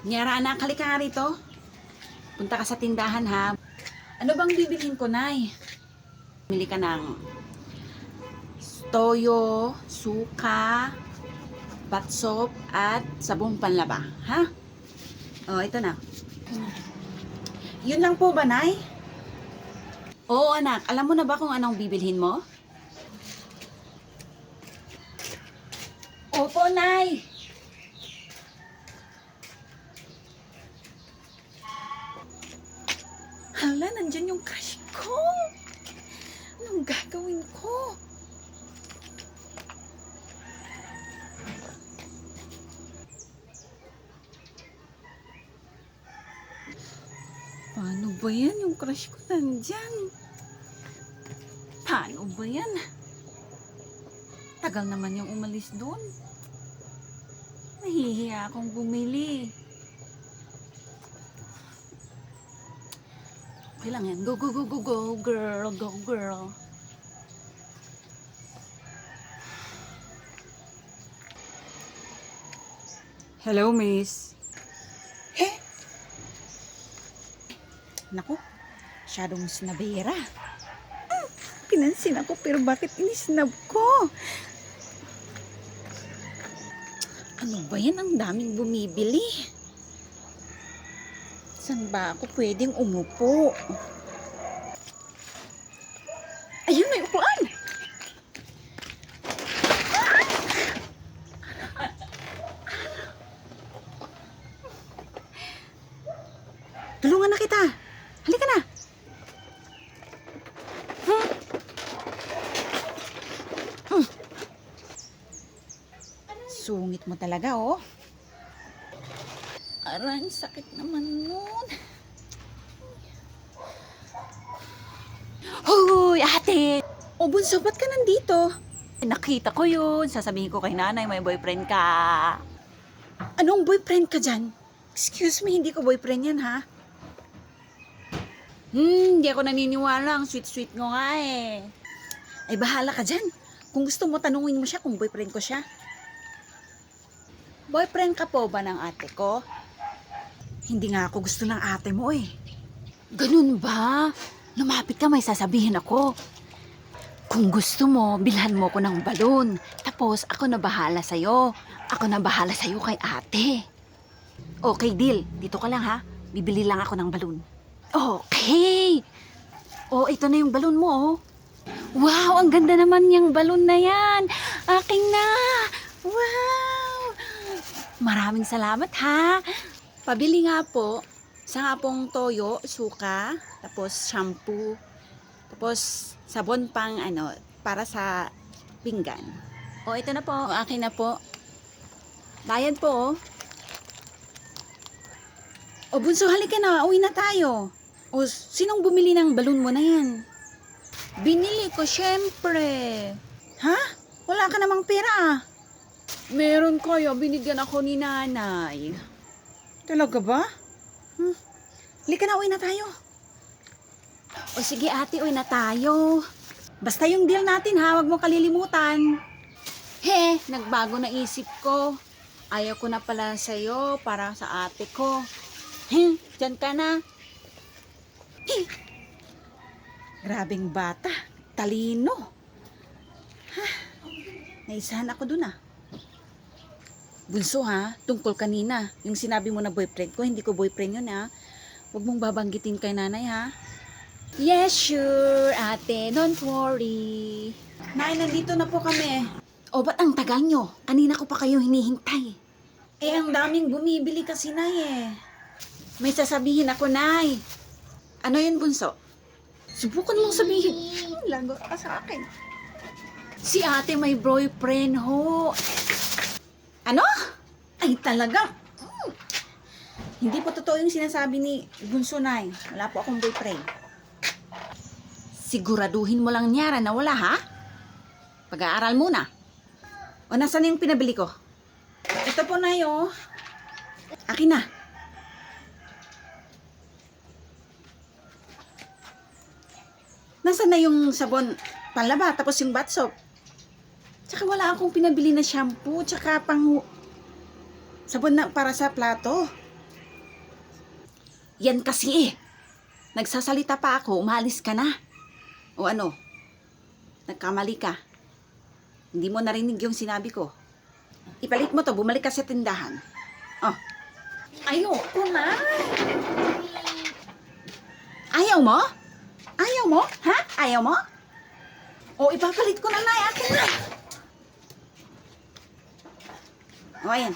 Nyara anak, halika nga rito. Punta ka sa tindahan ha. Ano bang bibilhin ko, Nay? Bili ka ng toyo, suka, batsop, at sabong panlaba. Ha? Oh, ito na. Yun lang po ba, Nay? Oo, anak. Alam mo na ba kung anong bibilhin mo? Opo, Nay. Hala, nandyan yung crush ko. Anong gagawin ko? Paano ba yan? Yung crush ko nandyan. Paano ba yan? Tagal naman yung umalis doon. Nahihiya akong bumili. Okay lang yan. Go, go, go, go, go, girl. Go, girl. Hello, miss. Eh? Naku, masyadong snabera. Pinansin ako pero bakit inisnab ko? Ano ba yan? Ang daming bumibili. Saan ba ako pwedeng umupo? Ayun, may upuan! Tulungan na kita! Halika na! Sungit mo talaga, oh. Aray, sakit naman nun. Hoy, ate! O, bunso, ba't ka nandito? Nakita ko yun. Sasabihin ko kay nanay, may boyfriend ka. Anong boyfriend ka dyan? Excuse me, hindi ko boyfriend yan, ha? Hindi ako naniniwala. Ang sweet-sweet mo nga, eh. Ay, bahala ka dyan. Kung gusto mo, tanungin mo siya kung boyfriend ko siya. Boyfriend ka po ba ng ate ko? Hindi nga ako gusto ng ate mo, eh. Ganun ba? Lumapit ka, may sasabihin ako. Kung gusto mo, bilhan mo ko ng balon. Tapos, ako na bahala sa'yo. Ako na bahala sa'yo kay ate. Okay, deal. Dito ka lang, ha? Bibili lang ako ng balon. Okay! Oh, ito na yung balon mo, oh. Wow, ang ganda naman yung balon na yan. Aking na! Wow! Maraming salamat, ha? Pabili nga po. Isa nga pong toyo, suka, tapos shampoo, tapos sabon pang para sa pinggan. O, ito na po. O, akin na po. Bayad po, oh. O, bunso, halika na. Uwi na tayo. O, sinong bumili ng balon mo na yan? Binili ko, syempre. Ha? Wala ka namang pera, ah. Meron kaya, binigyan ako ni nanay. Talaga ba? Halika na, uwi na tayo. O sige ate, uwi na tayo. Basta yung deal natin ha, wag mo kalilimutan. He, nagbago na isip ko. Ayaw ko na pala sa'yo para sa ate ko. He, dyan ka na. He. Grabing bata, talino. Ha, naisahan ako dun ah. Bunso ha, tungkol kanina, yung sinabi mo na boyfriend ko, hindi ko boyfriend yun ha. Huwag mong babanggitin kay nanay ha. Yes, sure, ate, don't worry. Nay, nandito na po kami. O, ba't ang tagal nyo? Kanina ko pa kayo hinihintay. Eh, ang daming bumibili kasi, Nay eh. May sasabihin ako, Nay. Ano yun, bunso? Subukan mong sabihin. Lagot ka sa akin. Si ate may boyfriend ho. Ano? Ay talaga. Hindi po totoo yung sinasabi ni Bunso, Nay. Wala po akong boyfriend. Siguraduhin mo lang Nyara na wala ha? Pag-aaral muna. O nasaan yung pinabili ko? Ito po, Nay, oh. Akin na. Nasaan na yung sabon panlaba tapos yung bath soap? Tsaka wala akong pinabili na shampoo, tsaka pang sabon na para sa plato. Yan kasi nagsasalita pa ako, umalis ka na. O ano? Nagkamali ka. Hindi mo narinig yung sinabi ko. Ipalit mo to, bumalik ka sa tindahan. Oh. Ayoko na. Ayaw mo? Ayaw mo? Ha? Ayaw mo? O, ipapalit ko na na. Akin na. O, ayan.